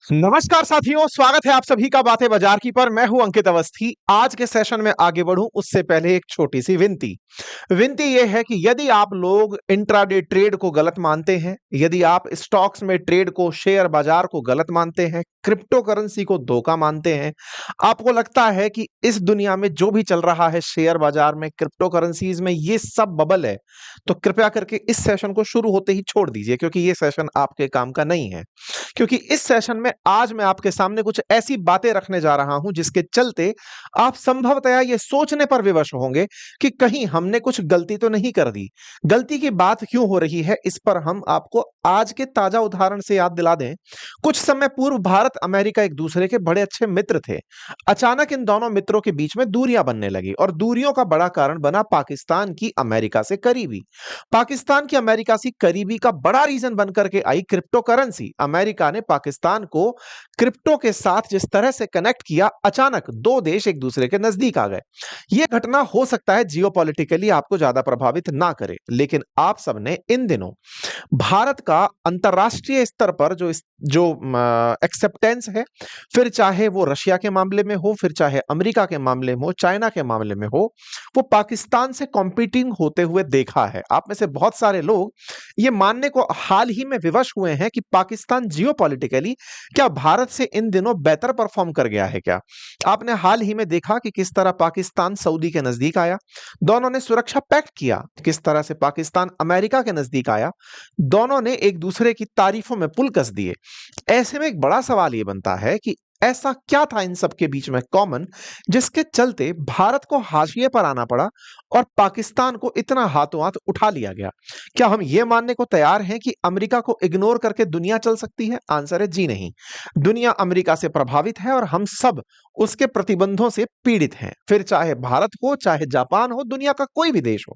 नमस्कार साथियों, स्वागत है आप सभी का बातें बाजार की पर। मैं हूं अंकित अवस्थी। आज के सेशन में आगे बढ़ूं उससे पहले एक छोटी सी विनती। विनती यह है कि यदि आप लोग इंट्राडे ट्रेड को गलत मानते हैं, यदि आप स्टॉक्स में ट्रेड को, शेयर बाजार को गलत मानते हैं, क्रिप्टो करेंसी को धोखा मानते हैं, आपको लगता है कि इस दुनिया में जो भी चल रहा है शेयर बाजार में, क्रिप्टो करेंसीज में, ये सब बबल है, तो कृपया करके इस सेशन को शुरू होते ही छोड़ दीजिए, क्योंकि ये सेशन आपके काम का नहीं है। क्योंकि इस सेशन में आज मैं आपके सामने कुछ ऐसी बातें रखने जा रहा हूं जिसके चलते आप संभवतः ये सोचने पर विवश होंगे कि कहीं हमने कुछ गलती तो नहीं कर दी। गलती की बात क्यों हो रही है, इस पर हम आपको आज के ताजा उदाहरण से याद दिला दें। कुछ समय पूर्व भारत अमेरिका एक दूसरे के बड़े अच्छे मित्र थे। अचानक इन दोनों मित्रों के बीच में दूरियां बनने लगी और दूरियों का बड़ा कारण बना पाकिस्तान की अमेरिका से करीबी। पाकिस्तान की अमेरिका से करीबी का बड़ा रीजन बनकर के आई क्रिप्टो करेंसी। अमेरिका ने पाकिस्तान को क्रिप्टो के साथ जिस तरह से कनेक्ट किया, अचानक दो देश एक दूसरे के नजदीक आ गए। यह घटना हो सकता है जियोपॉलिटिकली आपको ज्यादा प्रभावित ना करे, लेकिन आप सबने इन दिनों भारत का अंतरराष्ट्रीय स्तर पर जो एक्सेप्टेंस है, फिर चाहे वो रशिया के मामले में हो, फिर चाहे अमेरिका के मामले में हो, चाइना के मामले में हो, वो पाकिस्तान से कॉम्पीटिंग होते हुए देखा है। आप में से बहुत सारे लोग ये मानने को हाल ही में विवश हुए हैं कि पाकिस्तान जियोपॉलिटिकली क्या भारत से इन दिनों बेहतर परफॉर्म कर गया है क्या। आपने हाल ही में देखा कि किस तरह पाकिस्तान सऊदी के नजदीक आया, दोनों ने सुरक्षा पैक्ट किया। किस तरह से पाकिस्तान अमेरिका के नजदीक आया, दोनों ने एक दूसरे की तारीफों में पुल कस दिए। ऐसे में एक बड़ा सवाल यह बनता है कि ऐसा क्या था इन सब के बीच में कॉमन, जिसके चलते भारत को हाशिए पर आना पड़ा और पाकिस्तान को इतना हाथों हाथ उठा लिया गया। क्या हम यह मानने को तैयार हैं कि अमेरिका को इग्नोर करके दुनिया चल सकती है? आंसर है जी नहीं। दुनिया अमेरिका से प्रभावित है और हम सब उसके प्रतिबंधों से पीड़ित हैं। फिर चाहे भारत हो, चाहे जापान हो, दुनिया का कोई भी देश हो,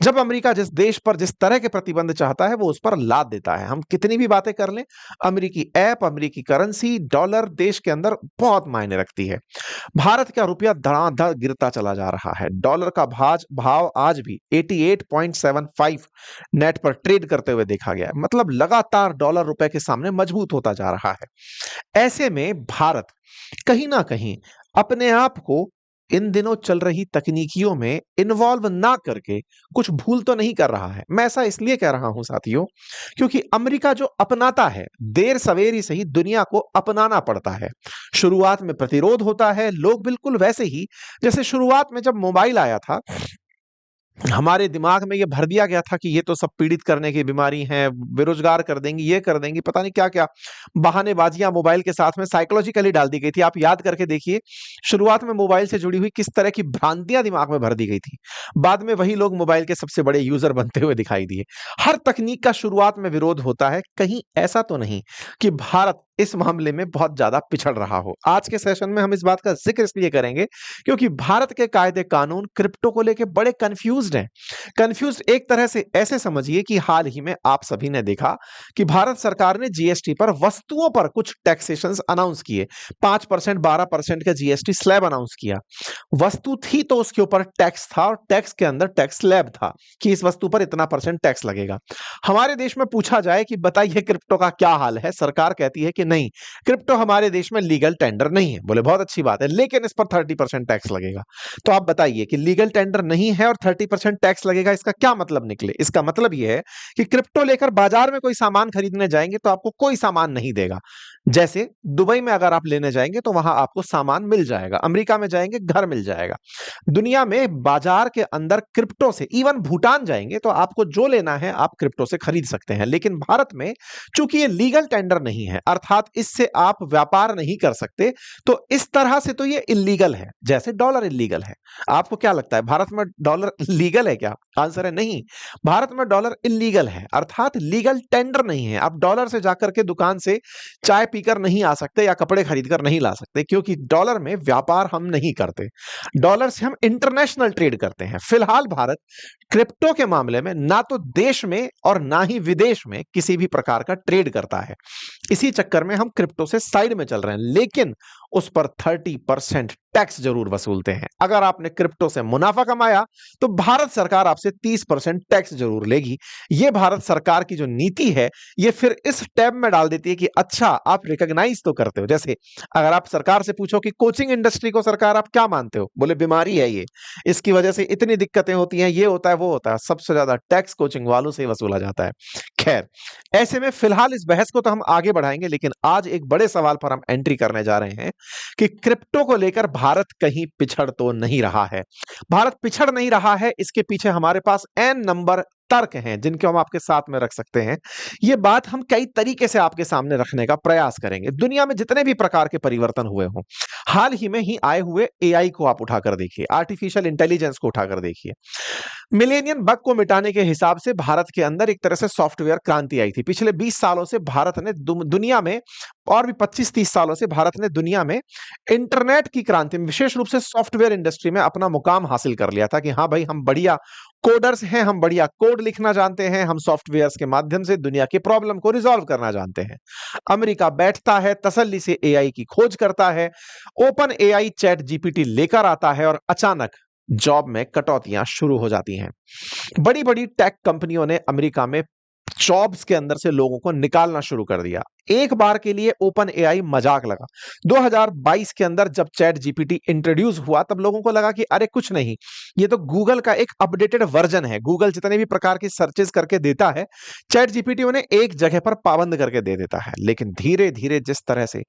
जब अमेरिका जिस देश पर जिस तरह के प्रतिबंध चाहता है वो उस पर लाद देता है। हम कितनी भी बातें कर लें, अमेरिकी ऐप, अमेरिकी करेंसी, डॉलर देश के अंदर बहुत मायने रखती है। भारत का रुपया धड़ाधड़ गिरता चला जा रहा है। डॉलर का भाव आज भी 88.75 नेट पर ट्रेड करते हुए देखा गया है। मतलब लगातार डॉलर रुपए के सामने मजबूत होता जा रहा है। ऐसे में भारत कहीं ना कहीं अपने आप को इन दिनों चल रही तकनीकियों में इन्वॉल्व ना करके कुछ भूल तो नहीं कर रहा है। मैं ऐसा इसलिए कह रहा हूं साथियों, क्योंकि अमेरिका जो अपनाता है, देर सवेरी से ही दुनिया को अपनाना पड़ता है। शुरुआत में प्रतिरोध होता है, लोग बिल्कुल वैसे ही जैसे शुरुआत में जब मोबाइल आया था, हमारे दिमाग में ये भर दिया गया था कि ये तो सब पीड़ित करने की बीमारी है, बेरोजगार कर देंगी, ये कर देंगी, पता नहीं क्या क्या बहानेबाजियां मोबाइल के साथ में साइकोलॉजिकली डाल दी गई थी। आप याद करके देखिए, शुरुआत में मोबाइल से जुड़ी हुई किस तरह की भ्रांतियां दिमाग में भर दी गई थी। बाद में वही लोग मोबाइल के सबसे बड़े यूजर बनते हुए दिखाई दिए। हर तकनीक का शुरुआत में विरोध होता है। कहीं ऐसा तो नहीं कि भारत इस मामले में बहुत ज्यादा पिछड़ रहा हो। आज के सेशन में हम इस बात का जिक्र इसलिए करेंगे क्योंकि भारत के कायदे कानून क्रिप्टो को लेकर बड़े कंफ्यूज्ड हैं। कंफ्यूज्ड एक तरह से ऐसे समझिए कि हाल ही में आप सभी ने देखा कि भारत सरकार ने जीएसटी पर वस्तुओं पर कुछ टैक्सेशंस अनाउंस किए। 5%, 12% का जीएसटी स्लैब अनाउंस किया। वस्तु थी तो उसके ऊपर टैक्स था और टैक्स के अंदर टैक्स स्लैब था कि इस वस्तु पर इतना % टैक्स लगेगा। हमारे देश में पूछा जाए कि बताइए क्रिप्टो का क्या हाल है, सरकार कहती है कि नहीं, क्रिप्टो हमारे देश में लीगल टेंडर नहीं है। बोले बहुत अच्छी बात है, लेकिन इस पर 30% टैक्स लगेगा। तो आप बताइए कि लीगल टेंडर नहीं है और 30% टैक्स लगेगा, इसका क्या मतलब निकले? इसका मतलब यह है कि क्रिप्टो लेकर बाजार में कोई सामान खरीदने जाएंगे तो आपको कोई सामान नहीं देगा। जैसे दुबई में अगर आप लेने जाएंगे तो वहां आपको सामान मिल जाएगा, अमेरिका में जाएंगे घर मिल जाएगा। दुनिया में बाजार के अंदर क्रिप्टो से, इवन भूटान जाएंगे तो आपको जो लेना है आप क्रिप्टो से खरीद सकते हैं। लेकिन भारत में चूंकि ये लीगल टेंडर नहीं है, अर्थात इससे आप व्यापार नहीं कर सकते, तो इस तरह से तो ये इलीगल है, जैसे डॉलर इलीगल है। आपको क्या लगता है भारत में डॉलर लीगल है क्या? आंसर है नहीं। भारत में डॉलर इलीगल है, अर्थात लीगल टेंडर नहीं है। आप डॉलर से जाकर के दुकान से चाय पीकर नहीं आ सकते या कपड़े खरीद कर नहीं ला सकते, क्योंकि डॉलर में व्यापार हम नहीं करते। डॉलर से हम इंटरनेशनल ट्रेड करते हैं। फिलहाल भारत क्रिप्टो के मामले में ना तो देश में और ना ही विदेश में किसी भी प्रकार का ट्रेड करता है। इसी चक्कर में हम क्रिप्टो से साइड में चल रहे हैं। लेकिन उस पर 30% टैक्स जरूर वसूलते हैं। अगर आपने क्रिप्टो से मुनाफा कमाया तो भारत सरकार आपसे 30% टैक्स जरूर लेगी। यह भारत सरकार की जो नीति है ये फिर इस टैब में डाल देती है कि अच्छा आप रिकॉग्नाइज तो करते हो। जैसे अगर आप सरकार से पूछो कि कोचिंग इंडस्ट्री को सरकार आप क्या मानते हो, बोले बीमारी है ये, इसकी वजह से इतनी दिक्कतें होती हैं, ये होता है वो होता है, सबसे ज्यादा टैक्स कोचिंग वालों से वसूला जाता है। खैर, ऐसे में फिलहाल इस बहस को तो हम आगे बढ़ाएंगे, लेकिन आज एक बड़े सवाल पर हम एंट्री करने जा रहे हैं कि क्रिप्टो को लेकर भारत कहीं पिछड़ तो नहीं रहा है। भारत पिछड़ नहीं रहा है, इसके पीछे हमारे पास एन नंबर तर्क हैं जिनको हम आपके साथ में रख सकते हैं। ये बात हम कई तरीके से आपके सामने रखने का प्रयास करेंगे। दुनिया में जितने भी प्रकार के परिवर्तन हुए हों, हाल ही में ही आए हुए एआई को आप उठाकर देखिए, आर्टिफिशियल इंटेलिजेंस को उठाकर देखिए। मिलेनियम बग को मिटाने के हिसाब से भारत के अंदर एक तरह से सॉफ्टवेयर क्रांति आई थी। पिछले 20 सालों से भारत ने दुनिया में, और भी 25-30 सालों से भारत ने दुनिया में इंटरनेट की क्रांति में, विशेष रूप से सॉफ्टवेयर इंडस्ट्री में अपना मुकाम हासिल कर लिया था कि हाँ भाई, हम बढ़िया कोडर्स हैं, हम बढ़िया कोड लिखना जानते हैं, हम सॉफ्टवेयर्स के माध्यम से दुनिया की प्रॉब्लम को रिजॉल्व करना जानते हैं। अमेरिका बैठता है, तसल्ली से एआई की खोज करता है, ओपन एआई चैट जीपीटी लेकर आता है, और अचानक जॉब में कटौतियां शुरू हो जाती हैं। बड़ी बड़ी टेक कंपनियों ने अमेरिका में जॉब्स के अंदर से लोगों को निकालना शुरू कर दिया। एक बार के लिए ओपन एआई मजाक लगा। 2022 के अंदर जब चैट जीपीटी इंट्रोड्यूस हुआ तब लोगों को लगा कि अरे कुछ नहीं, ये तो गूगल का एक अपडेटेड वर्जन है। गूगल जितने भी प्रकार की सर्चेस करके देता है, चैट जीपीटी उन्हें एक जगह पर पाबंद करके दे देता है। लेकिन धीरे धीरे जिस तरह से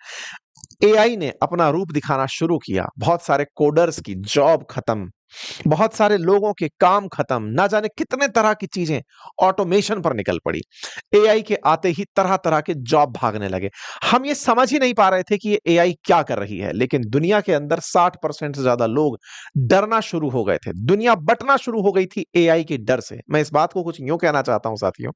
एआई ने अपना रूप दिखाना शुरू किया, बहुत सारे कोडर्स की जॉब खत्म, बहुत सारे लोगों के काम खत्म, ना जाने कितने तरह की चीजें ऑटोमेशन पर निकल पड़ी। एआई के आते ही तरह तरह के जॉब भागने लगे। हम ये समझ ही नहीं पा रहे थे कि ये एआई क्या कर रही है, लेकिन दुनिया के अंदर 60% से ज्यादा लोग डरना शुरू हो गए थे। दुनिया बटना शुरू हो गई थी एआई के डर से। मैं इस बात को कुछ यूं कहना चाहता हूं साथियों,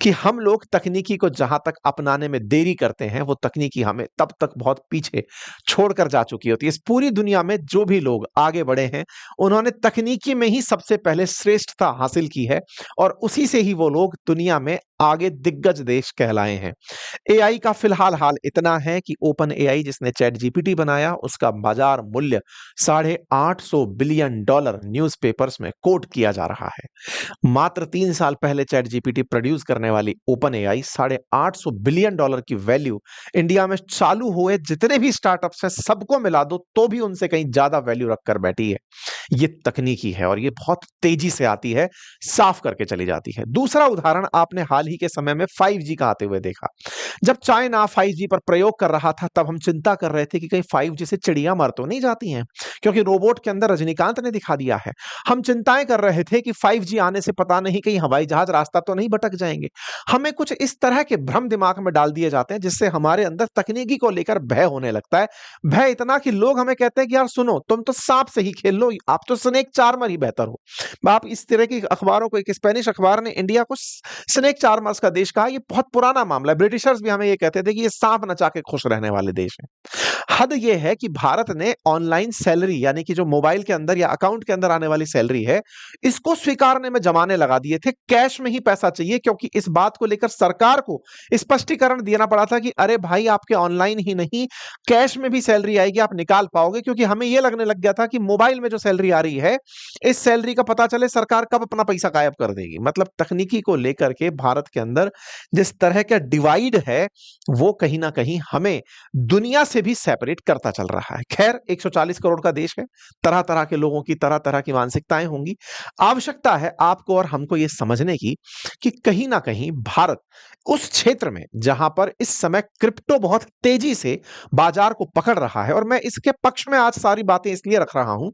कि हम लोग तकनीकी को जहां तक अपनाने में देरी करते हैं, वो तकनीकी हमें तब तक बहुत पीछे छोड़कर जा चुकी होती है। इस पूरी दुनिया में जो भी लोग आगे बढ़े हैं, उन्होंने तकनीकी में ही सबसे पहले श्रेष्ठता हासिल की है, और उसी से ही वो लोग दुनिया में आगे दिग्गज देश कहलाए हैं। एआई का फिलहाल हाल इतना है कि ओपन एआई जिसने चैट जीपीटी बनाया, उसका बाजार मूल्य $850 बिलियन न्यूज़पेपर्स में कोट किया जा रहा है। मात्र 3 साल पहले चैट जीपीटी प्रोड्यूस करने वाली ओपन एआई $850 बिलियन की वैल्यू, इंडिया में चालू हुए जितने भी स्टार्टअप्स हैं सबको मिला दो तो भी उनसे कहीं ज्यादा वैल्यू रखकर बैठी है। ये तकनीकी है और ये बहुत तेजी से आती है, साफ करके चली जाती है। दूसरा उदाहरण आपने हाल ही के समय में 5G का आते हुए देखा। जब चाइना 5G पर प्रयोग कर रहा था, तब हम चिंता कर रहे थे कि कहीं 5G से चिड़िया मर तो नहीं जाती हैं, क्योंकि रोबोट के अंदर रजनीकांत ने दिखा दिया है। हम चिंताएं कर रहे थे कि 5G आने से पता नहीं कहीं हवाई जहाज रास्ता तो नहीं भटक जाएंगे। हमें कुछ इस तरह के भ्रम दिमाग में डाल दिए जाते हैं जिससे हमारे अंदर तकनीकी को लेकर भय होने लगता है। भय इतना कि लोग हमें कहते हैं कि यार सुनो, तुम तो सांप से ही खेल लो, आप तो स्नेक चार्मर ही बेहतर हो। आप इस तरह की अखबारों को, एक स्पेनिश अखबार ने इंडिया को स्नेक चार्मर्स का देश कहा। ये बहुत पुराना मामला है। ब्रिटिशर्स भी हमें ये कहते थे कि ये सांप नचा के खुश रहने वाले देश हैं। हद ये है कि भारत ने ऑनलाइन सैलरी, यानी कि जो मोबाइल के अंदर या अकाउंट के अंदर आने वाली सैलरी है, इसको स्वीकारने में जमाने लगा दिए थे। कैश में ही पैसा चाहिए, क्योंकि इस बात को लेकर सरकार को स्पष्टीकरण देना पड़ा था कि अरे भाई, आपके ऑनलाइन ही नहीं कैश में भी सैलरी आएगी, आप निकाल पाओगे। क्योंकि हमें यह लगने लग गया था कि मोबाइल में जो सैलरी आ रही है, इस सैलरी का पता चले सरकार कब अपना पैसा गायब कर देगी। मतलब तकनीकी को लेकर के भारत के अंदर जिस तरह का डिवाइड है, वो कहीं ना कहीं हमें दुनिया से भी सेपरेट करता चल रहा है। खैर, 140 करोड़ का देश है, तरह तरह के लोगों की तरह तरह की मानसिकताएं होंगी। आवश्यकता है आपको और हमको यह समझने की कि कहीं ना कहीं भारत उस क्षेत्र में जहां पर इस समय क्रिप्टो बहुत तेजी से बाजार को पकड़ रहा है, और मैं इसके पक्ष में आज सारी बातें इसलिए रख रहा हूं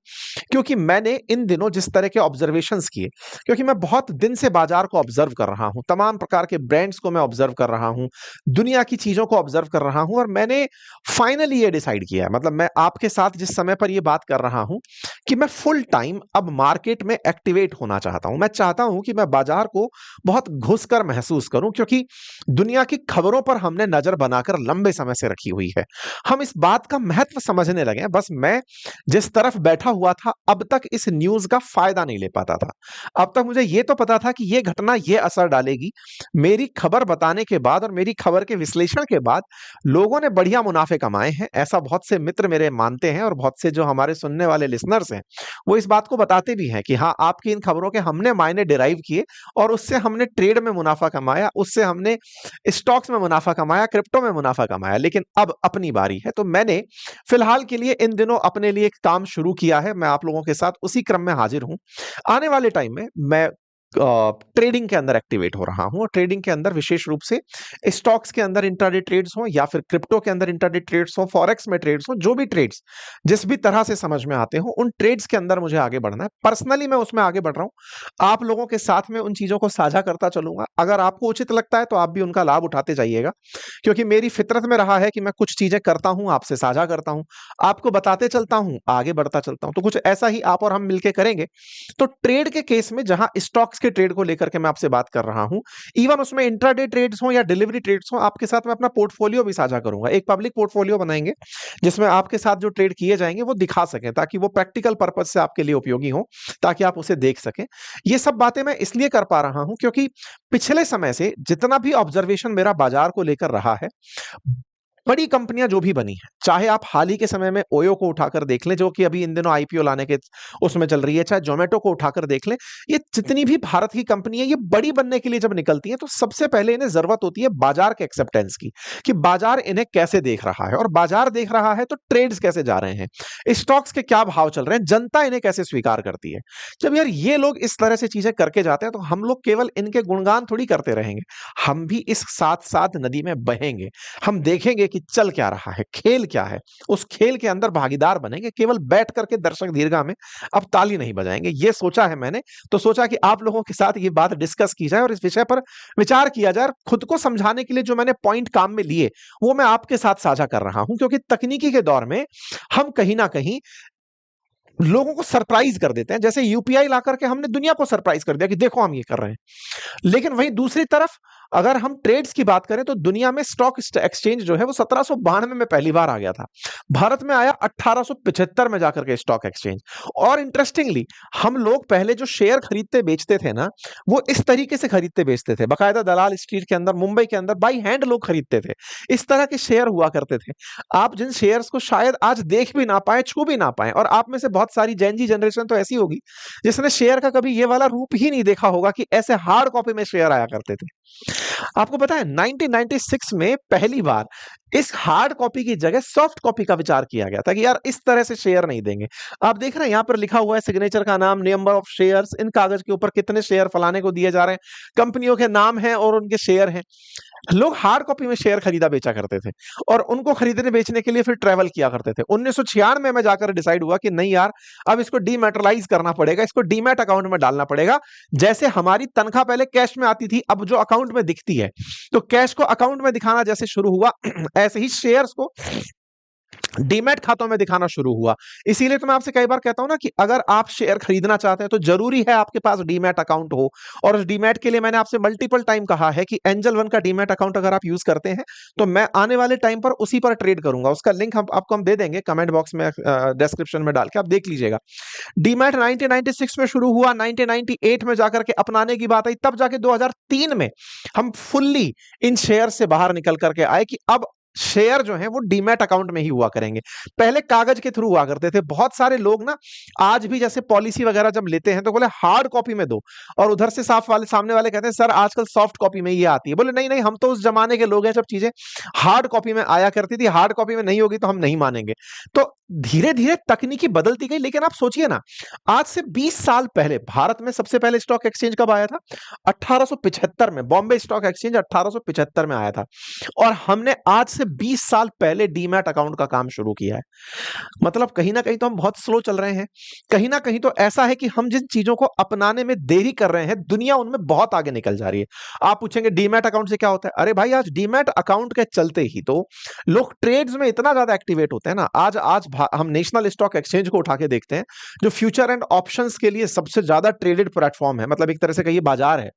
क्योंकि मैंने इन दिनों जिस तरह के ऑब्जर्वेशंस किए, क्योंकि मैं बहुत दिन से बाजार को ऑब्जर्व कर रहा हूं, तमाम प्रकार के ब्रांड्स को मैं ऑब्जर्व कर रहा हूं, दुनिया की चीजों को ऑब्जर्व कर रहा हूं, और मैंने फाइनली ये डिसाइड किया है, मतलब मैं आपके साथ जिस समय पर ये बात कर रहा हूं, कि मैं फुल टाइम अब मार्केट में एक्टिवेट होना चाहता हूं। मैं चाहता हूं कि मैं बाजार को बहुत घुसकर महसूस करूं, क्योंकि दुनिया की खबरों पर हमने नजर बनाकर लंबे समय से रखी हुई है। हम इस बात का महत्व समझने लगे हैं। बस मैं जिस तरफ बैठा हुआ था, अब तक इस न्यूज का फायदा नहीं ले पाता था। अब तक मुझे यह तो पता था कि यह घटना यह असर डालेगी। मेरी खबर बताने के बाद और मेरी खबर के विश्लेषण के बाद लोगों ने बढ़िया मुनाफे कमाए हैं, हैं, ऐसा बहुत से मित्र मेरे मानते हैं और बहुत से जो हमारे सुनने वाले लिसनर्स हैं, वो इस बात को बताते भी हैं कि हाँ, आपकी इन खबरों के हमने मायने डिराइव किए और उससे हमने ट्रेड में मुनाफा कमाया, उससे हमने स्टॉक्स में मुनाफा कमाया, क्रिप्टो में मुनाफा कमाया। लेकिन अब अपनी बारी है, तो मैंने फिलहाल के लिए इन दिनों अपने लिए एक काम शुरू किया है। मैं आप लोगों के साथ उसी क्रम में हाजिर हूं। आने वाले टाइम में मैं ट्रेडिंग के अंदर एक्टिवेट हो रहा हूं और ट्रेडिंग के अंदर विशेष रूप से स्टॉक्स के अंदर इंट्राडे ट्रेड्स हो या फिर क्रिप्टो के अंदर इंट्राडे ट्रेड्स हो, फॉरेक्स में ट्रेड्स हो, जो भी ट्रेड्स जिस भी तरह से समझ में आते हो, उन ट्रेड्स के अंदर मुझे आगे बढ़ना है। पर्सनली मैं उसमें आगे बढ़ रहा हूं, आप लोगों के साथ में उन चीजों को साझा करता चलूंगा। अगर आपको उचित लगता है तो आप भी उनका लाभ उठाते जाइएगा, क्योंकि मेरी फितरत में रहा है कि मैं कुछ चीजें करता हूं, आपसे साझा करता हूं, आपको बताते चलता हूं, आगे बढ़ता चलता हूं। तो कुछ ऐसा ही आप और हम मिलकर करेंगे। तो ट्रेड के केस में जहां स्टॉक्स के ट्रेड को लेकर के मैं आपसे बात कर रहा हूं, इवन उसमें इंट्राडे ट्रेड्स हो या डिलीवरी ट्रेड्स हो, आपके साथ मैं अपना पोर्टफोलियो भी साझा करूंगा। एक पब्लिक पोर्टफोलियो बनाएंगे जिसमें आपके साथ जो ट्रेड किए जाएंगे वो दिखा सकें, ताकि वो प्रैक्टिकल पर्पज से आपके लिए उपयोगी हो, ताकि आप उसे देख सकें। ये सब बातें मैं इसलिए कर पा रहा हूं क्योंकि पिछले समय से जितना भी ऑब्जर्वेशन मेरा बाजार को लेकर रहा है, बड़ी कंपनियां जो भी बनी हैं, चाहे आप हाल ही के समय में ओयो को उठाकर देख लें, जो कि अभी इन दिनों आईपीओ लाने के उसमें चल रही है, चाहे जोमेटो को उठाकर देख लें, ये जितनी भी भारत की कंपनी है, ये बड़ी बनने के लिए जब निकलती है तो सबसे पहले इन्हें जरूरत होती है बाजार के एक्सेप्टेंस की, कि बाजार इन्हें कैसे देख रहा है, और बाजार देख रहा है तो ट्रेड्स कैसे जा रहे हैं, स्टॉक्स के क्या भाव चल रहे हैं, जनता इन्हें कैसे स्वीकार करती है। जब यार ये लोग इस तरह से चीजें करके जाते हैं तो हम लोग केवल इनके गुणगान थोड़ी करते रहेंगे, हम भी इस साथ साथ नदी में बहेंगे। हम देखेंगे कि चल क्या रहा है, खेल क्या है, उस खेल के अंदर भागीदार बनेंगे। केवल बैठ करके दर्शक दीर्घा में अब ताली नहीं बजाएंगे। ये सोचा है मैंने, तो सोचा कि आप लोगों के साथ ये बात डिस्कस की जाए और इस विषय पर विचार किया जाए। और खुद को समझाने के लिए जो मैंने पॉइंट काम में लिए वो मैं आपके साथ साझा कर रहा हूं, क्योंकि तकनीकी के दौर में हम कहीं ना कहीं लोगों को सरप्राइज कर देते हैं। जैसे यूपीआई ला करके हमने दुनिया को सरप्राइज कर दिया कि देखो हम ये कर रहे हैं। लेकिन वहीं दूसरी तरफ अगर हम ट्रेड्स की बात करें तो दुनिया में स्टॉक एक्सचेंज जो है वो 1792 में पहली बार आ गया था। भारत में आया 1875 में जाकर के स्टॉक एक्सचेंज। और इंटरेस्टिंगली हम लोग पहले जो शेयर खरीदते बेचते थे ना, वो इस तरीके से खरीदते बेचते थे, बाकायदा दलाल स्ट्रीट के अंदर, मुंबई के अंदर बाई हैंड लोग खरीदते थे। इस तरह के शेयर हुआ करते थे, आप जिन शेयर्स को शायद आज देख भी ना पाए, छू भी ना पाए। और आप में से बहुत सारी जेन जी जनरेशन तो ऐसी होगी जिसने शेयर का कभी ये वाला रूप ही नहीं देखा होगा कि ऐसे हार्ड कॉपी में शेयर आया करते थे। आपको पता है 1996 में पहली बार इस हार्ड कॉपी की जगह सॉफ्ट कॉपी का विचार किया गया था कि यार इस तरह से शेयर नहीं देंगे। आप देख रहे हैं यहां पर लिखा हुआ है सिग्नेचर का नाम, नंबर ऑफ शेयर्स, इन कागज के ऊपर कितने शेयर फलाने को दिए जा रहे हैं, कंपनियों के नाम हैं और उनके शेयर हैं। लोग हार्ड कॉपी में शेयर खरीदा बेचा करते थे और उनको खरीदने बेचने के लिए फिर ट्रैवल किया करते थे। 1996 में जाकर डिसाइड हुआ कि नहीं यार, अब इसको डीमैटरलाइज करना पड़ेगा, इसको डीमैट अकाउंट में डालना पड़ेगा। जैसे हमारी तनख्वाह पहले कैश में आती थी, अब जो अकाउंट में दिखती है, तो कैश को अकाउंट में दिखाना जैसे शुरू हुआ, ऐसे ही शेयर्स को डीमैट खातों में दिखाना शुरू हुआ। इसीलिए तो मैं आपसे कई बार कहता हूं ना कि अगर आप शेयर खरीदना चाहते हैं तो जरूरी है आपके पास डीमैट अकाउंट हो। और उस डीमैट के लिए मैंने आपसे मल्टीपल टाइम कहा है कि एंजल वन का डीमैट अकाउंट अगर आप यूज करते हैं तो मैं आने वाले टाइम पर उसी पर ट्रेड करूंगा। उसका लिंक आपको हम दे देंगे कमेंट बॉक्स में, डिस्क्रिप्शन में डाल के आप देख लीजिएगा। डीमैट 1996 में शुरू हुआ, 1998 में जाकर के अपनाने की बात आई, तब जाके 2003 में हम फुल्ली इन शेयर से बाहर निकल करके आए कि अब शेयर जो है वो डीमैट अकाउंट में ही हुआ करेंगे। पहले कागज के थ्रू हुआ करते थे। बहुत सारे लोग ना आज भी जैसे पॉलिसी वगैरह जब लेते हैं तो बोले हार्ड कॉपी में दो, और उधर से सामने वाले कहते हैं सर आजकल सॉफ्ट कॉपी में ये आती है। बोले नहीं नहीं, हम तो उस जमाने के लोग हैं जब चीजें हार्ड कॉपी में आया करती थी, हार्ड कॉपी में नहीं होगी तो हम नहीं मानेंगे। तो धीरे धीरे तकनीकी बदलती गई। लेकिन आप सोचिए ना, आज से 20 साल पहले भारत में सबसे पहले स्टॉक एक्सचेंज कब आया था? 1875 में। बॉम्बे स्टॉक एक्सचेंज 1875 में आया था, और हमने आज से 20 साल पहले डीमैट अकाउंट का काम शुरू किया है। मतलब कहीं ना कहीं तो हम बहुत स्लो चल रहे हैं। कहीं ना कहीं तो ऐसा है कि हम जिन चीजों को अपनाने में देरी कर रहे हैं, दुनिया उनमें बहुत आगे निकल जा रही है। आप पूछेंगे डीमैट अकाउंट से क्या होता है? अरे भाई, आज डीमैट अकाउंट के चलते ही तो लोग ट्रेड्स में इतना ज्यादा एक्टिवेट होते हैं ना। आज आज हम नेशनल स्टॉक एक्सचेंज को उठा के देखते हैं, जो फ्यूचर एंड ऑप्शंस के लिए सबसे ज्यादा ट्रेडेड प्लेटफॉर्म है, मतलब एक तरह से कहिए बाजार है।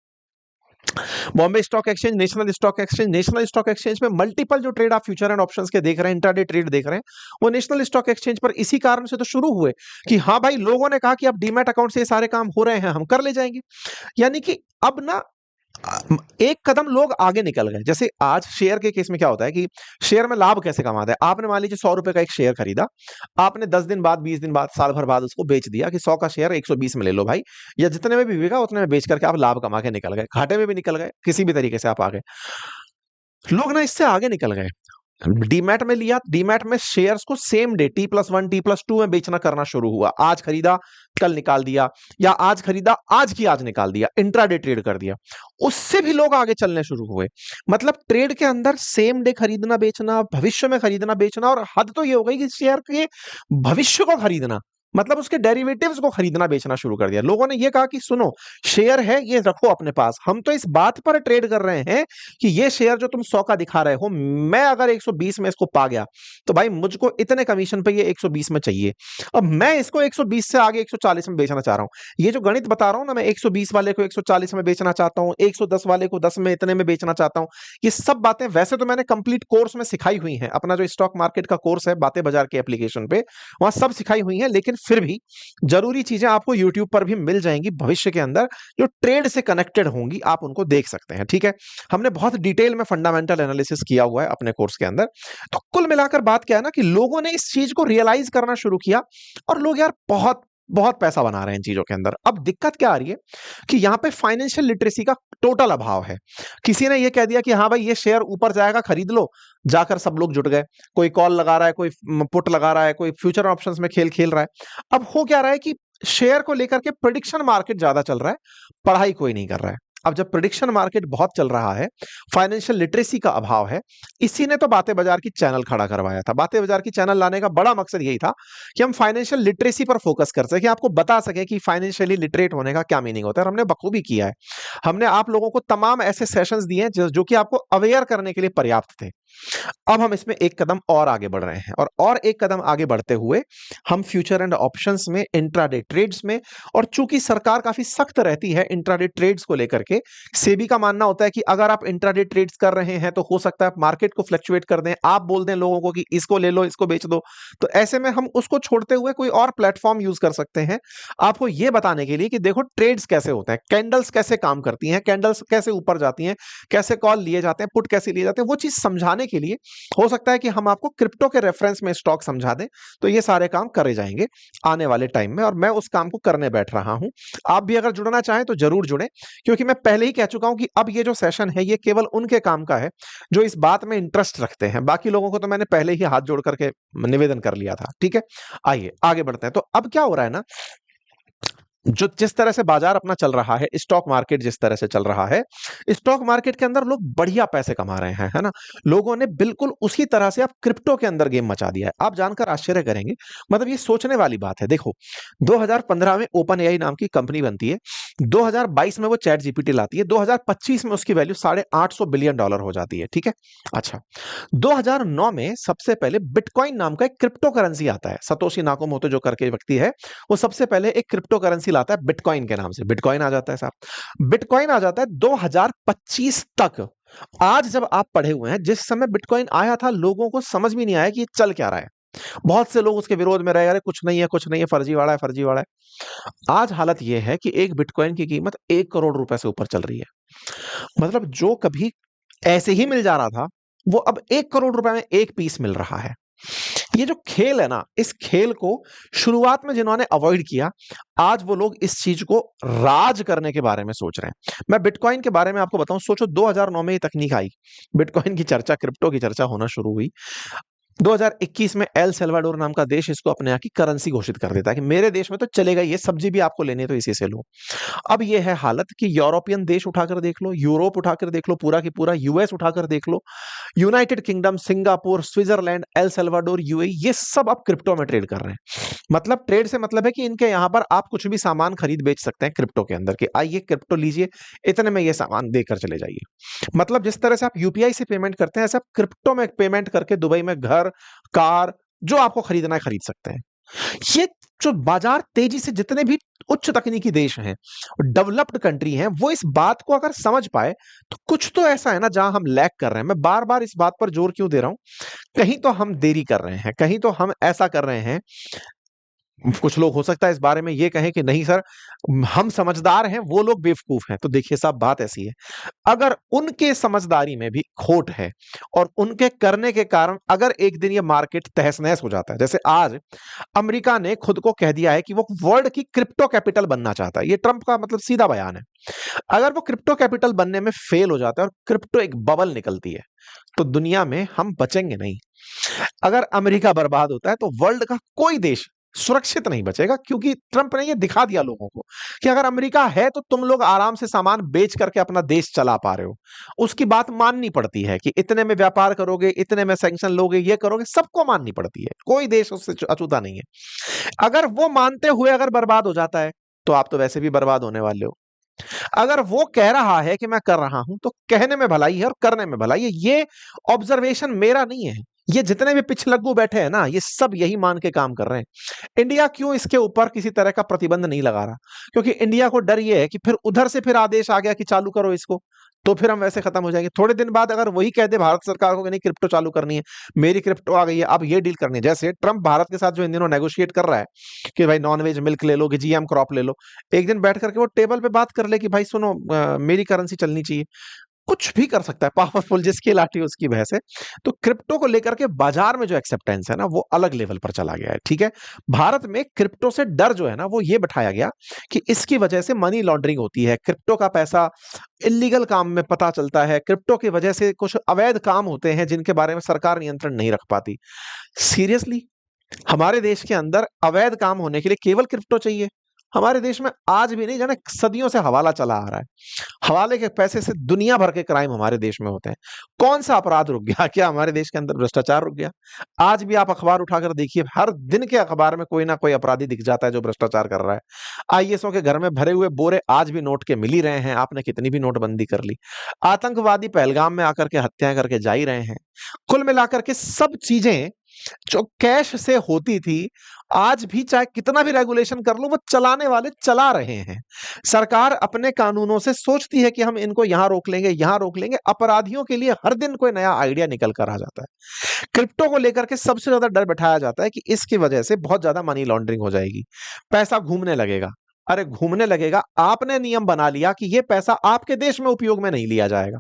Bombay stock exchange, national stock exchange. National stock exchange में मल्टीपल जो ट्रेड आप फ्यूचर एंड ऑप्शंस के देख रहे हैं, इंट्राडे ट्रेड देख रहे हैं, वो नेशनल स्टॉक एक्सचेंज पर इसी कारण से तो शुरू हुए कि हाँ भाई, लोगों ने कहा कि अब डीमैट अकाउंट से ये सारे काम हो रहे हैं, हम कर ले जाएंगे। यानी कि अब ना एक कदम लोग आगे निकल गए। जैसे आज शेयर के केस में क्या होता है कि शेयर में लाभ कैसे कमाते हैं। आपने मान लीजिए 100 रुपए का एक शेयर खरीदा, आपने 10 दिन बाद, 20 दिन बाद, साल भर बाद उसको बेच दिया कि 100 का शेयर 120 में ले लो भाई, या जितने में भी बिका उतने में बेच करके आप लाभ कमा के निकल गए, घाटे में भी निकल गए, किसी भी तरीके से आप आ गए। लोग ना इससे आगे निकल गए। डीमैट में लिया, डीमैट में शेयर्स को सेम डे T+1 T+2 में बेचना करना शुरू हुआ। आज खरीदा कल निकाल दिया, या आज खरीदा आज की आज निकाल दिया, इंट्राडे ट्रेड कर दिया। उससे भी लोग आगे चलने शुरू हुए। मतलब ट्रेड के अंदर सेम डे खरीदना बेचना, भविष्य में खरीदना बेचना, और हद तो ये हो गई कि शेयर के भविष्य को खरीदना, मतलब उसके डेरिवेटिव्स को खरीदना बेचना शुरू कर दिया। लोगों ने ये कहा कि सुनो, शेयर है ये रखो अपने पास, हम तो इस बात पर ट्रेड कर रहे हैं कि ये शेयर जो तुम 100 का दिखा रहे हो, मैं अगर 120 में इसको पा गया तो भाई मुझको इतने कमीशन पे ये 120 में चाहिए। अब मैं इसको 120 से आगे 140 में बेचना चाह रहा हूं। ये जो गणित बता रहा हूं ना, मैं 120 वाले को 140 में बेचना चाहता हूं, 110 वाले को 10 में इतने में बेचना चाहता हूं। ये सब बातें वैसे तो मैंने कंप्लीट कोर्स में सिखाई हुई हैं। अपना जो स्टॉक मार्केट का कोर्स है बातें बाजार के एप्लीकेशन पे, वहां सब सिखाई हुई है। लेकिन फिर भी जरूरी चीजें आपको यूट्यूब पर भी मिल जाएंगी भविष्य के अंदर, जो ट्रेड से कनेक्टेड होंगी, आप उनको देख सकते हैं। ठीक है, हमने बहुत डिटेल में फंडामेंटल एनालिसिस किया हुआ है अपने कोर्स के अंदर। तो कुल मिलाकर बात क्या है ना कि लोगों ने इस चीज को रियलाइज करना शुरू किया, और लोग यार बहुत बहुत पैसा बना रहे हैं इन चीजों के अंदर। अब दिक्कत क्या आ रही है कि यहां पे फाइनेंशियल लिटरेसी का टोटल अभाव है। किसी ने ये कह दिया कि हाँ भाई ये शेयर ऊपर जाएगा खरीद लो, जाकर सब लोग जुट गए। कोई कॉल लगा रहा है, कोई पुट लगा रहा है, कोई फ्यूचर ऑप्शंस में खेल खेल रहा है। अब हो क्या रहा है कि शेयर को लेकर के प्रेडिक्शन मार्केट ज्यादा चल रहा है, पढ़ाई कोई नहीं कर रहा है। अब जब प्रेडिक्शन मार्केट बहुत चल रहा है, फाइनेंशियल लिटरेसी का अभाव है, इसी ने तो बातें बाजार की चैनल खड़ा करवाया था। बातें बाजार की चैनल लाने का बड़ा मकसद यही था कि हम फाइनेंशियल लिटरेसी पर फोकस कर सके, आपको बता सके कि फाइनेंशियली लिटरेट होने का क्या मीनिंग होता है। और हमने बखूबी किया है। हमने आप लोगों को तमाम ऐसे सेशंस दिए हैं जो कि आपको अवेयर करने के लिए पर्याप्त थे। अब हम इसमें एक कदम और आगे बढ़ रहे हैं, और एक कदम आगे बढ़ते हुए हम फ्यूचर एंड ऑप्शंस में, इंट्राडे ट्रेड्स में, और चूंकि सरकार काफी सख्त रहती है इंट्राडे ट्रेड्स को लेकर के, सेबी का मानना होता है कि अगर आप इंट्राडे ट्रेड्स कर रहे हैं तो हो सकता है मार्केट को फ्लक्चुएट कर दें, आप बोल दें लोगों को कि इसको ले लो इसको बेच दो। तो ऐसे में हम उसको छोड़ते हुए कोई और प्लेटफॉर्म यूज कर सकते हैं, आपको यह बताने के लिए कि देखो ट्रेड्स कैसे होते हैं, कैंडल्स कैसे काम करती हैं, कैंडल्स कैसे ऊपर जाती हैं, कैसे कॉल लिए जाते हैं, पुट कैसे लिए जाते हैं, वो चीज समझाने के लिए हो सकता है कि हम आपको क्रिप्टो के रेफरेंस में स्टॉक समझा दें। तो ये सारे काम करे जाएंगे आने वाले टाइम में, और मैं उस काम को करने बैठ रहा हूं। आप भी अगर जुड़ना चाहें तो जरूर जुड़ें, क्योंकि मैं पहले ही कह चुका हूं कि अब ये जो सेशन है ये केवल उनके काम का है जो इस बात में इंटरेस्ट रखते हैं। बाकी लोगों को तो मैंने पहले ही हाथ जोड़ करके निवेदन कर लिया था। ठीक है, आइए आगे बढ़ते हैं। तो अब क्या हो रहा है ना, जो जिस तरह से बाजार अपना चल रहा है, स्टॉक मार्केट जिस तरह से चल रहा है, स्टॉक मार्केट के अंदर लोग बढ़िया पैसे कमा रहे हैं, है ना। लोगों ने बिल्कुल उसी तरह से अब क्रिप्टो के अंदर गेम मचा दिया है। आप जानकर आश्चर्य करेंगे, मतलब ये सोचने वाली बात है। देखो 2015 में ओपन एआई नाम की कंपनी बनती है, 2022 में वो चैट जीपीटी लाती है, 2025 में उसकी वैल्यू $850 बिलियन हो जाती है। ठीक है, अच्छा 2009 में सबसे पहले बिटकॉइन नाम का एक क्रिप्टो करेंसी आता है। सतोशी नाकामोटो जो करके व्यक्ति है, वो सबसे पहले एक क्रिप्टो करेंसी लाता है बिटकॉइन के नाम से। बिटकॉइन आ जाता है साहब, बिटकॉइन आ जाता है 2025 तक। आज जब आप पढ़े हुए हैं, जिस समय बिटकॉइन आया था लोगों को समझ भी नहीं आया कि ये चल क्या रहा है। बहुत से लोग उसके विरोध में रहे, अरे कुछ नहीं है कुछ नहीं है, फर्जीवाड़ा है फर्जीवाड़ा है। आज हालत यह है कि एक बिटकॉइन की कीमत 1 करोड़ रुपए से ऊपर चल रही है। मतलब जो कभी ऐसे ही मिल जा रहा था, वो अब 1 करोड़ रुपए में एक पीस मिल रहा है। ये जो खेल है ना, इस खेल को शुरुआत में जिन्होंने अवॉइड किया, आज वो लोग इस चीज को राज करने के बारे में सोच रहे हैं। मैं बिटकॉइन के बारे में आपको बताऊं, सोचो 2009 में ये तकनीक आई, बिटकॉइन की चर्चा, क्रिप्टो की चर्चा होना शुरू हुई। 2021 में एल सल्वाडोर नाम का देश इसको अपने यहाँ की करेंसी घोषित कर देता है कि मेरे देश में तो चलेगा, ये सब्जी भी आपको लेनी है तो इसी से लो। अब ये है हालत कि यूरोपियन देश उठाकर देख लो, यूरोप उठाकर देख लो, पूरा की पूरा यूएस उठाकर देख लो, United Kingdom, Singapore, Switzerland, El Salvador, UAE, ये सब अब क्रिप्टो में ट्रेड कर रहे हैं। मतलब ट्रेड से मतलब है कि इनके यहां पर आप कुछ भी सामान खरीद बेच सकते हैं क्रिप्टो के अंदर, के आइए क्रिप्टो लीजिए, इतने में ये सामान देकर चले जाइए। मतलब जिस तरह से आप यूपीआई से पेमेंट करते हैं, ऐसे आप क्रिप्टो में पेमेंट करके दुबई में घर, कार, जो आपको खरीदना है खरीद सकते हैं। ये जो बाजार तेजी से, जितने भी उच्च तकनीकी देश हैं, डेवलप्ड कंट्री हैं, वो इस बात को अगर समझ पाए तो कुछ तो ऐसा है ना जहां हम लैग कर रहे हैं। मैं बार बार इस बात पर जोर क्यों दे रहा हूं, कहीं तो हम देरी कर रहे हैं, कहीं तो हम ऐसा कर रहे हैं कुछ लोग हो सकता है इस बारे में ये कहें कि नहीं सर, हम समझदार हैं, वो लोग बेवकूफ हैं। तो देखिए साहब, बात ऐसी है, अगर उनके समझदारी में भी खोट है और उनके करने के कारण अगर एक दिन ये मार्केट तहस-नहस हो जाता है, जैसे आज अमेरिका ने खुद को कह दिया है कि वो वर्ल्ड की क्रिप्टो कैपिटल बनना चाहता है। ये ट्रंप का मतलब सीधा बयान है। अगर वो क्रिप्टो कैपिटल बनने में फेल हो जाता है और क्रिप्टो एक बबल निकलती है, तो दुनिया में हम बचेंगे नहीं। अगर अमेरिका बर्बाद होता है तो वर्ल्ड का कोई देश सुरक्षित नहीं बचेगा, क्योंकि ट्रंप ने ये दिखा दिया लोगों को कि अगर अमेरिका है तो तुम लोग आराम से सामान बेच करके अपना देश चला पा रहे हो। उसकी बात माननी पड़ती है कि इतने में व्यापार करोगे, इतने में सैंक्शन लोगे, ये करोगे, सबको माननी पड़ती है। कोई देश उससे अछूता नहीं है। अगर वो मानते हुए अगर बर्बाद हो जाता है, तो आप तो वैसे भी बर्बाद होने वाले हो। अगर वो कह रहा है कि मैं कर रहा हूं, तो कहने में भलाई है और करने में भलाई है। ये ऑब्जर्वेशन मेरा नहीं है, ये जितने भी पिछलग्गू बैठे हैं ना, ये सब यही मान के काम कर रहे हैं। इंडिया क्यों इसके ऊपर किसी तरह का प्रतिबंध नहीं लगा रहा? क्योंकि इंडिया को डर ये है कि फिर उधर से फिर आदेश आ गया कि चालू करो इसको, तो फिर हम वैसे खत्म हो जाएंगे। थोड़े दिन बाद अगर वही कह दे भारत सरकार को कि नहीं क्रिप्टो चालू करनी है, मेरी क्रिप्टो आ गई है, अब ये डील करनी है। जैसे ट्रंप भारत के साथ जो इन दिनों नेगोशिएट कर रहा है कि भाई नॉन वेज मिल्क ले लो, कि जीएम क्रॉप ले लो, एक दिन बैठ करके वो टेबल पे बात कर ले कि भाई सुनो, मेरी करेंसी चलनी चाहिए। कुछ भी कर सकता है, पावरफुल जिसकी लाठी उसकी भैंस है। तो क्रिप्टो को लेकर के बाजार में जो एक्सेप्टेंस है ना, वो अलग लेवल पर चला गया है। ठीक है, भारत में क्रिप्टो से डर जो है ना, वो ये बैठाया गया कि इसकी वजह से मनी लॉन्ड्रिंग होती है, क्रिप्टो का पैसा इलीगल काम में पता चलता है, क्रिप्टो की वजह से कुछ अवैध काम होते हैं जिनके बारे में सरकार नियंत्रण नहीं रख पाती। सीरियसली, हमारे देश के अंदर अवैध काम होने के लिए केवल क्रिप्टो चाहिए? हमारे देश में आज भी नहीं, जाने सदियों से हवाला चला आ रहा है। हवाले के पैसे से दुनिया भर के क्राइम हमारे देश में होते हैं। कौन सा अपराध रुक गया? क्या हमारे देश के अंदर भ्रष्टाचार रुक गया? आज भी आप अखबार उठाकर देखिए, हर दिन के अखबार में कोई ना कोई अपराधी दिख जाता है जो भ्रष्टाचार कर रहा है। आईएएसओ के घर में भरे हुए बोरे आज भी नोट के मिल ही रहे हैं, आपने कितनी भी नोटबंदी कर ली। आतंकवादी पहलगाम में आकर के हत्याएं करके जा ही रहे हैं। कुल मिलाकर के सब चीजें जो कैश से होती थी, आज भी चाहे कितना भी रेगुलेशन कर लो, वो चलाने वाले चला रहे हैं। सरकार अपने कानूनों से सोचती है कि हम इनको यहां रोक लेंगे, यहां रोक लेंगे। अपराधियों के लिए हर दिन कोई नया आइडिया निकल कर आ जाता है। क्रिप्टो को लेकर के सबसे ज्यादा डर बैठाया जाता है कि इसकी वजह से बहुत ज्यादा मनी लॉन्ड्रिंग हो जाएगी, पैसा घूमने लगेगा। अरे घूमने लगेगा, आपने नियम बना लिया कि ये पैसा आपके देश में उपयोग में नहीं लिया जाएगा,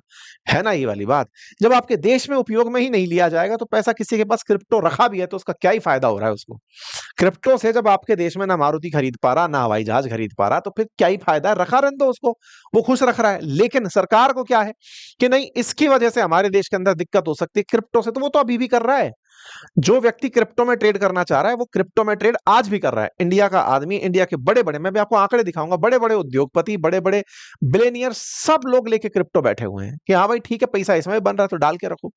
है ना ये वाली बात। जब आपके देश में उपयोग में ही नहीं लिया जाएगा, तो पैसा किसी के पास क्रिप्टो रखा भी है तो उसका क्या ही फायदा हो रहा है उसको? क्रिप्टो से जब आपके देश में ना मारुति खरीद पा रहा, ना हवाई जहाज खरीद पा रहा, तो फिर क्या ही फायदा है? रखा रहने दो उसको, वो खुश रख रहा है। लेकिन सरकार को क्या है कि नहीं, इसकी वजह से हमारे देश के अंदर दिक्कत हो सकती है क्रिप्टो से, तो वो तो अभी भी कर रहा है। जो व्यक्ति क्रिप्टो में ट्रेड करना चाह रहा है, वो क्रिप्टो में ट्रेड आज भी कर रहा है। इंडिया का आदमी, इंडिया के बड़े-बड़े, मैं भी आपको आंकड़े दिखाऊंगा, बड़े-बड़े उद्योगपति, बड़े-बड़े बिलियनियर, सब लोग लेके क्रिप्टो बैठे हुए हैं कि हाँ भाई ठीक है, पैसा इसमें बन रहा है तो डाल के रखो।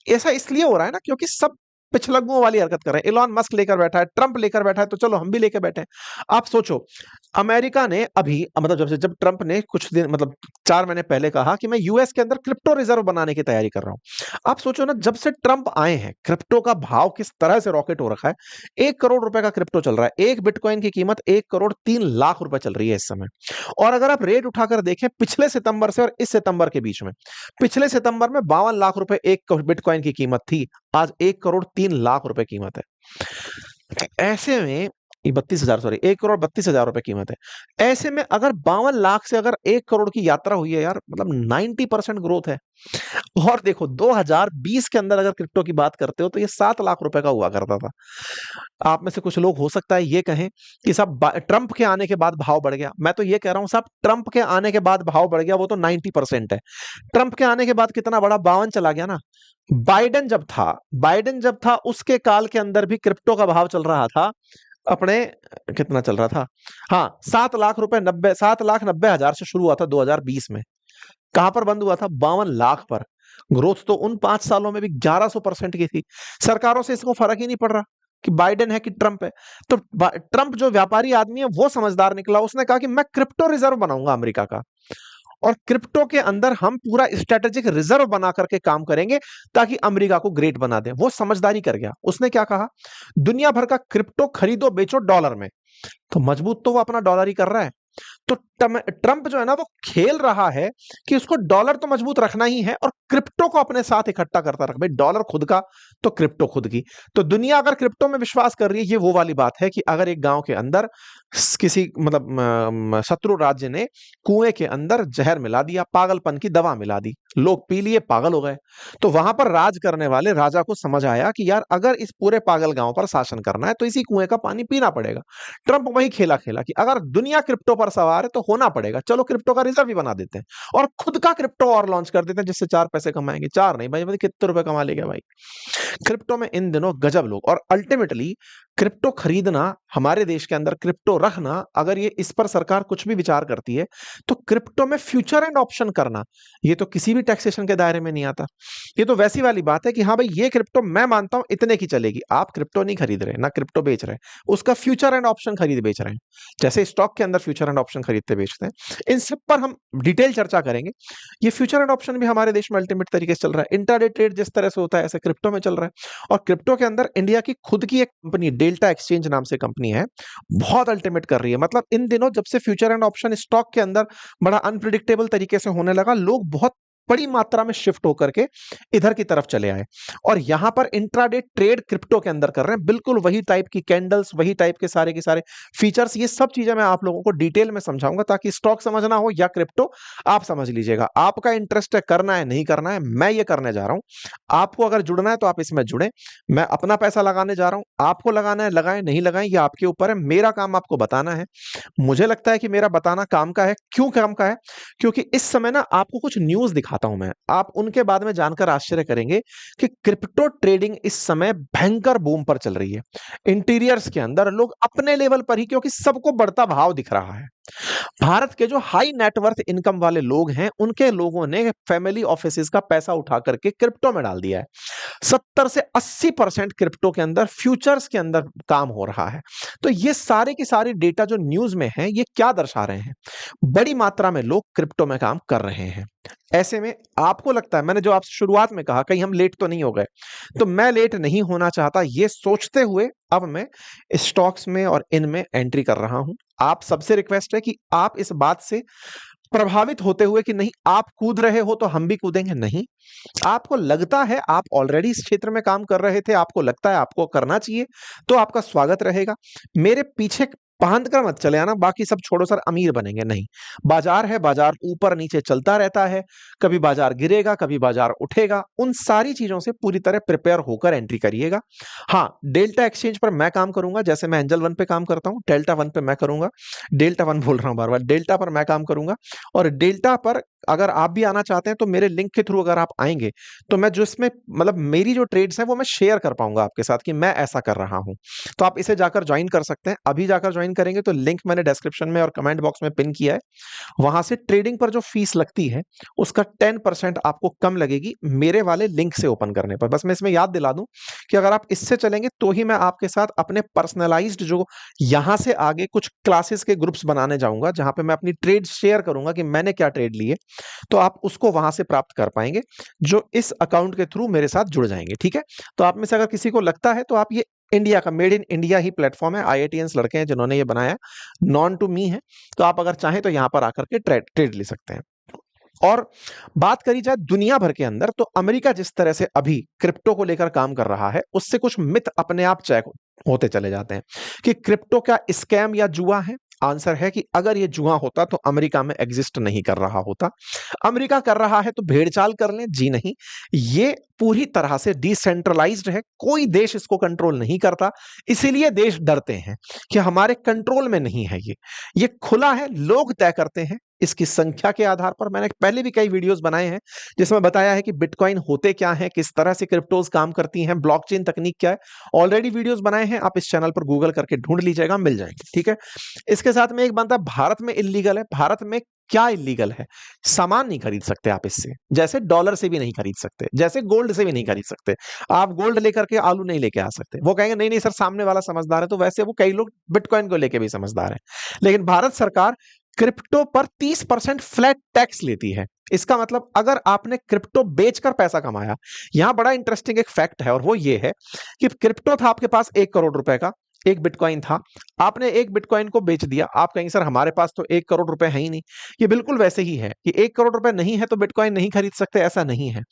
ऐसा इसलिए हो रहा है ना, क्योंकि सब पिछलग्गुओं वाली हरकत कर रहे हैं। इलॉन मस्क लेकर बैठा है, ट्रंप लेकर बैठा है, तो चलो हम भी लेकर बैठे हैं। आप सोचो, अमेरिका ने अभी मतलब जब ट्रंप ने कुछ दिन मतलब 4 महीने पहले कहा कि मैं यूएस के अंदर क्रिप्टो रिजर्व बनाने की तैयारी कर रहा हूं। आप सोचो ना, जब से ट्रंप आए हैं, क्रिप्टो का भाव किस तरह से रॉकेट हो रखा है। 1 करोड़ रुपए का क्रिप्टो चल रहा है। एक बिटकॉइन की कीमत 1 करोड़ 3 लाख रुपए चल रही है इस समय। और अगर आप रेट उठाकर देखें पिछले सितंबर से और इस सितंबर के बीच में, पिछले सितंबर में 52 लाख रुपए एक बिटकॉइन की कीमत थी, आज 1 करोड़ 3 लाख रुपए कीमत है। ऐसे में 32,000, सॉरी 1 करोड़ 32,000 रुपए कीमत है। ऐसे में अगर 52 लाख से अगर 1 करोड़ की यात्रा हुई है यार, मतलब 90% ग्रोथ है। और देखो 2020 के अंदर अगर क्रिप्टो की बात करते हो तो ये 7 लाख रुपए का हुआ करता था। आप में से कुछ लोग हो सकता है ये कहें कि साहब ट्रंप के आने के बाद भाव बढ़ गया। मैं तो ये कह रहा हूं साहब, ट्रंप के आने के बाद भाव बढ़ गया वो तो 90% है। ट्रंप के आने के बाद कितना बड़ा? 52 चला गया ना। बाइडेन जब था उसके काल के अंदर भी क्रिप्टो का भाव चल रहा था अपने, कितना चल रहा था? हाँ, 7,90,000 से शुरू हुआ था 2020 में। कहां पर बंद हुआ था? 52 लाख पर। ग्रोथ तो उन 5 सालों में भी 1100% की थी। सरकारों से इसको फर्क ही नहीं पड़ रहा कि बाइडेन है कि ट्रंप है। तो ट्रंप जो व्यापारी आदमी है वो समझदार निकला, उसने कहा कि मैं क्रिप्टो रिजर्व बनाऊंगा अमेरिका का, और क्रिप्टो के अंदर हम पूरा स्ट्रेटेजिक रिजर्व बना करके काम करेंगे ताकि अमेरिका को ग्रेट बना दें। वो समझदारी कर गया। उसने क्या कहा? दुनिया भर का क्रिप्टो खरीदो बेचो डॉलर में। तो मजबूत तो वो अपना डॉलर ही कर रहा है। तो ट्रंप जो है ना वो खेल रहा है कि उसको डॉलर तो मजबूत रखना ही है और क्रिप्टो को अपने साथ इकट्ठा करता रख। भाई डॉलर खुद का तो क्रिप्टो खुद की। तो दुनिया अगर क्रिप्टो में विश्वास कर रही है, ये वो वाली बात है कि अगर एक गांव के अंदर किसी मतलब शत्रु राज्य ने कुएं के अंदर जहर मिला दिया, पागलपन की दवा मिला दी, लोग पी लिए, पागल हो गए, तो वहां पर राज करने वाले राजा को समझ आया कि यार अगर इस पूरे पागल गांव पर शासन करना है तो इसी कुएं का पानी पीना पड़ेगा। ट्रंप वही खेला खेला कि अगर दुनिया क्रिप्टो पर सवार है तो होना पड़ेगा, चलो क्रिप्टो का रिजर्व भी बना देते हैं और खुद का क्रिप्टो और लॉन्च कर देते हैं जिससे 4 पैसे कमाएंगे। 4 नहीं भाई, कितने रुपए कमा लेगा भाई क्रिप्टो में इन दिनों गजब लोग। और अल्टीमेटली क्रिप्टो खरीदना, हमारे देश के अंदर क्रिप्टो रखना, अगर ये इस पर सरकार कुछ भी विचार करती है तो क्रिप्टो में फ्यूचर एंड ऑप्शन करना, ये तो किसी भी टैक्सेशन के दायरे में नहीं आता। ये तो वैसी वाली बात है कि हाँ भाई ये क्रिप्टो मैं मानता हूं इतने की चलेगी, आप क्रिप्टो नहीं खरीद रहे ना क्रिप्टो बेच रहे, उसका फ्यूचर एंड ऑप्शन खरीद बेच रहे हैं, जैसे स्टॉक के अंदर फ्यूचर एंड ऑप्शन खरीदते बेचते हैं। इन सब पर हम डिटेल चर्चा करेंगे। ये फ्यूचर एंड ऑप्शन भी हमारे देश में अल्टीमेट तरीके से चल रहा है, इंट्राडे ट्रेड जिस तरह से होता है ऐसे क्रिप्टो में चल रहा है। और क्रिप्टो के अंदर इंडिया की खुद की एक कंपनी डेल्टा एक्सचेंज नाम से कंपनी है, बहुत अल्टीमेट कर रही है। मतलब इन दिनों जब से फ्यूचर एंड ऑप्शन स्टॉक के अंदर बड़ा अनप्रिडिक्टेबल तरीके से होने लगा, लोग बहुत बड़ी मात्रा में शिफ्ट होकर के इधर की तरफ चले आए और यहां पर इंट्राडे ट्रेड क्रिप्टो के अंदर कर रहे हैं। बिल्कुल वही टाइप की कैंडल्स, वही टाइप के सारे फीचर्स, ये सब चीजें मैं आप लोगों को डिटेल में समझाऊंगा ताकि स्टॉक समझना हो या क्रिप्टो आप समझ लीजिएगा। आपका इंटरेस्ट है, करना है नहीं करना है, मैं ये करने जा रहा हूं। आपको अगर जुड़ना है तो आप इसमें जुड़े, मैं अपना पैसा लगाने जा रहा हूं, आपको लगाना है लगाएं, नहीं लगाएं ये आपके ऊपर है। मेरा काम आपको बताना है। मुझे लगता है कि मेरा बताना काम का है। क्यों काम का है? क्योंकि इस समय ना आपको कुछ न्यूज दिखाता हूं मैं, आप उनके बाद में जानकर आश्चर्य करेंगे कि क्रिप्टो ट्रेडिंग इस समय भयंकर बूम पर चल रही है। इंटीरियर्स के अंदर लोग अपने लेवल पर ही, क्योंकि सबको बढ़ता भाव दिख रहा है। भारत के जो हाई नेटवर्थ इनकम वाले लोग हैं, उनके लोगों ने फैमिली ऑफिसेज का पैसा उठा करके क्रिप्टो में डाल दिया है। 70 से 80% क्रिप्टो के अंदर, फ्यूचर्स के अंदर काम हो रहा है। तो ये सारे की सारी डेटा जो न्यूज में है, ये क्या दर्शा रहे हैं? बड़ी मात्रा में लोग क्रिप्टो में काम कर रहे हैं। ऐसे में आपको लगता है, मैंने जो आपसे शुरुआत में कहा कहीं हम लेट तो नहीं हो गए, तो मैं लेट नहीं होना चाहता, ये सोचते हुए अब मैं स्टॉक्स में और इनमें एंट्री कर रहा हूं। आप सबसे रिक्वेस्ट है कि आप इस बात से प्रभावित होते हुए कि नहीं आप कूद रहे हो तो हम भी कूदेंगे, नहीं। आपको लगता है, आप ऑलरेडी इस क्षेत्र में काम कर रहे थे, आपको लगता है आपको करना चाहिए, तो आपका स्वागत रहेगा। मेरे पीछे बांध कर मत चले आना, बाकी सब छोड़ो सर अमीर बनेंगे, नहीं। बाजार है, बाजार ऊपर नीचे चलता रहता है, कभी बाजार गिरेगा, कभी बाजार उठेगा। उन सारी चीजों से पूरी तरह प्रिपेयर होकर एंट्री करिएगा। हाँ, डेल्टा एक्सचेंज पर मैं काम करूंगा, जैसे मैं एंजल वन पे काम करता हूं, डेल्टा वन पे मैं करूंगा। डेल्टा वन बोल रहा हूं बार बार, डेल्टा पर मैं काम करूंगा। और डेल्टा पर अगर आप भी आना चाहते हैं तो मेरे लिंक के थ्रू अगर आप आएंगे तो मैं जो इसमें मतलब मेरी जो ट्रेड्स हैं वो मैं शेयर कर पाऊंगा आपके साथ कि मैं ऐसा कर रहा हूं। तो आप इसे जाकर ज्वाइन कर सकते हैं। अभी जाकर ज्वाइन करेंगे तो लिंक मैंने डिस्क्रिप्शन में और कमेंट बॉक्स में पिन किया है। वहां से ट्रेडिंग पर जो फीस लगती है उसका 10% आपको कम लगेगी मेरे वाले लिंक से ओपन करने पर। बस मैं इसमें याद दिला दूं कि अगर आप इससे चलेंगे तो ही मैं आपके साथ अपने पर्सनलाइज्ड जो यहां से आगे कुछ क्लासेस के ग्रुप्स बनाने जाऊंगा, जहां पे मैं अपनी ट्रेड शेयर करूंगा कि मैंने क्या ट्रेड लिए, तो आप उसको वहां से प्राप्त कर पाएंगे जो इस अकाउंट के थ्रू मेरे साथ जुड़ जाएंगे। ठीक है, तो आप में से अगर किसी को लगता है तो आप ये इंडिया का made in India he platform है, IITians लड़के हैं जिन्होंने ये बनाया, नॉन टू मी है। तो आप अगर चाहें तो यहां पर आकर के ट्रेड ले सकते हैं। और बात करी जाए दुनिया भर के अंदर, तो अमेरिका जिस तरह से अभी क्रिप्टो को लेकर काम कर रहा है, उससे कुछ मिथ अपने आप चेक होते चले जाते हैं कि क्रिप्टो क्या स्कैम या जुआ है। आंसर है कि अगर ये जुआ होता तो अमेरिका में एग्जिस्ट नहीं कर रहा होता। अमेरिका कर रहा है तो भेड़चाल कर लें, जी नहीं। ये पूरी तरह से डिसेंट्रलाइज्ड है, कोई देश इसको कंट्रोल नहीं करता, इसीलिए देश डरते हैं कि हमारे कंट्रोल में नहीं है। ये खुला है, लोग तय करते हैं इसकी संख्या के आधार पर। मैंने पहले भी कई वीडियोस बनाए हैं जिसमें बताया है कि बिटकॉइन होते क्या है, किस तरह से क्रिप्टोज काम करती हैं, ब्लॉकचेन तकनीक क्या है। ऑलरेडी वीडियोस बनाए हैं, आप इस चैनल पर गूगल करके ढूंढ लीजिएगा, मिल जाएंगे। ठीक है, इसके साथ में एक बनता है भारत में इल्लीगल है। भारत में क्या इल्लीगल है? सामान नहीं खरीद सकते आप इससे, जैसे डॉलर से भी नहीं खरीद सकते, जैसे गोल्ड से भी नहीं खरीद सकते। आप गोल्ड लेकर के आलू नहीं लेके आ सकते। वो कहेंगे नहीं नहीं सर सामने वाला समझदार है, तो वैसे वो कई लोग बिटकॉइन को लेके भी समझदार है। लेकिन भारत सरकार क्रिप्टो पर 30% फ्लैट टैक्स लेती है। इसका मतलब अगर आपने क्रिप्टो बेचकर पैसा कमाया, यहां बड़ा इंटरेस्टिंग एक फैक्ट है और वो ये है कि क्रिप्टो था आपके पास 1 करोड़ रुपए का, एक बिटकॉइन था, आपने एक बिटकॉइन को बेच दिया। आप कहेंगे सर हमारे पास तो 1 करोड़ रुपए है ही नहीं। ये बिल्कुल वैसे ही है कि 1 करोड़ रुपए नहीं है तो बिटकॉइन नहीं खरीद सकते, ऐसा नहीं है।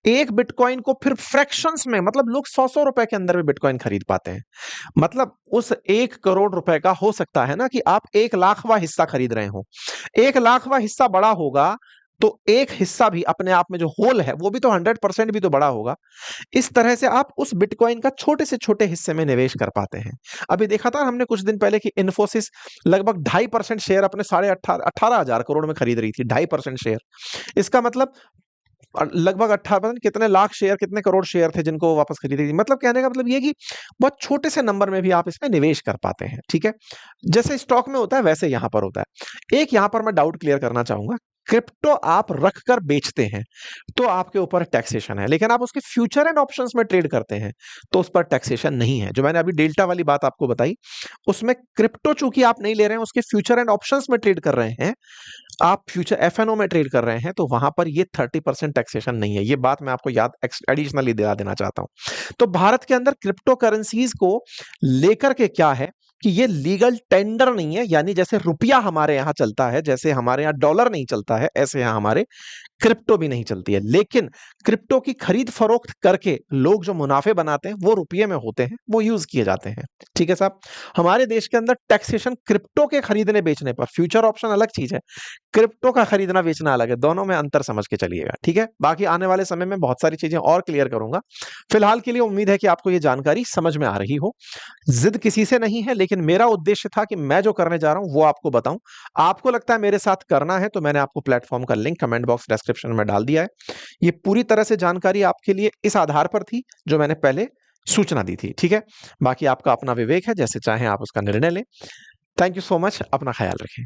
एक बिटकॉइन को फिर फ्रैक्शंस में, मतलब लोग 100-100 रुपए के अंदर भी बिटकॉइन खरीद पाते हैं। मतलब उस 1 करोड़ रुपए का हो सकता है ना कि आप 1 लाखवां हिस्सा खरीद रहे हो। 1 लाखवां हिस्सा बड़ा होगा तो एक हिस्सा भी अपने आप में जो होल है वो भी तो 100% भी तो बड़ा होगा। इस तरह से आप उस बिटकॉइन का छोटे से छोटे हिस्से में निवेश कर पाते हैं। अभी देखा था हमने कुछ दिन पहले कि इन्फोसिस लगभग 2.5% शेयर अपने 18,000 करोड़ में खरीद रही थी। 2.5% शेयर, इसका मतलब लगभग 18 कितने लाख शेयर, कितने करोड़ शेयर थे जिनको वो वापस खरीदी थी। मतलब कहने का मतलब ये कि बहुत छोटे से नंबर में भी आप इसमें निवेश कर पाते हैं। ठीक है, जैसे स्टॉक में होता है वैसे यहां पर होता है। एक यहां पर मैं डाउट क्लियर करना चाहूंगा, क्रिप्टो आप रखकर बेचते हैं तो आपके ऊपर टैक्सेशन है, लेकिन आप उसके फ्यूचर एंड ऑप्शंस में ट्रेड करते हैं तो उस पर टैक्सेशन नहीं है। जो मैंने अभी डेल्टा वाली बात आपको बताई, उसमें क्रिप्टो चूंकि आप नहीं ले रहे हैं, उसके फ्यूचर एंड ऑप्शंस में ट्रेड कर रहे हैं, आप फ्यूचर एफएनओ में ट्रेड कर रहे हैं, तो वहां पर ये 30% टैक्सेशन नहीं है। ये बात मैं आपको याद एडिशनली दिला देना चाहता हूं। तो भारत के अंदर क्रिप्टो करेंसीज को लेकर के क्या है कि ये लीगल टेंडर नहीं है, यानी जैसे रुपया हमारे यहां चलता है, जैसे हमारे यहां डॉलर नहीं चलता है, ऐसे यहां हमारे क्रिप्टो भी नहीं चलती है। लेकिन क्रिप्टो की खरीद फरोख्त करके लोग जो मुनाफे बनाते हैं वो रुपये में होते हैं, वो यूज किए जाते हैं। ठीक है साहब, हमारे देश के अंदर टैक्सेशन क्रिप्टो के खरीदने बेचने पर, फ्यूचर ऑप्शन अलग चीज है, क्रिप्टो का खरीदना बेचना अलग है, दोनों में अंतर समझ के चलिएगा। ठीक है, बाकी आने वाले समय में बहुत सारी चीजें और क्लियर करूंगा। फिलहाल के लिए उम्मीद है कि आपको ये जानकारी समझ में आ रही हो। जिद किसी से नहीं है, लेकिन मेरा उद्देश्य था कि मैं जो करने जा रहा हूं वो आपको बताऊं। आपको लगता है मेरे साथ करना है तो मैंने आपको प्लेटफॉर्म का लिंक कमेंट बॉक्स डिस्क्रिप्शन में डाल दिया है। ये पूरी तरह से जानकारी आपके लिए इस आधार पर थी जो मैंने पहले सूचना दी थी। ठीक है, बाकी आपका अपना विवेक है, जैसे चाहें आप उसका निर्णय लें। थैंक यू सो मच, अपना ख्याल रखें।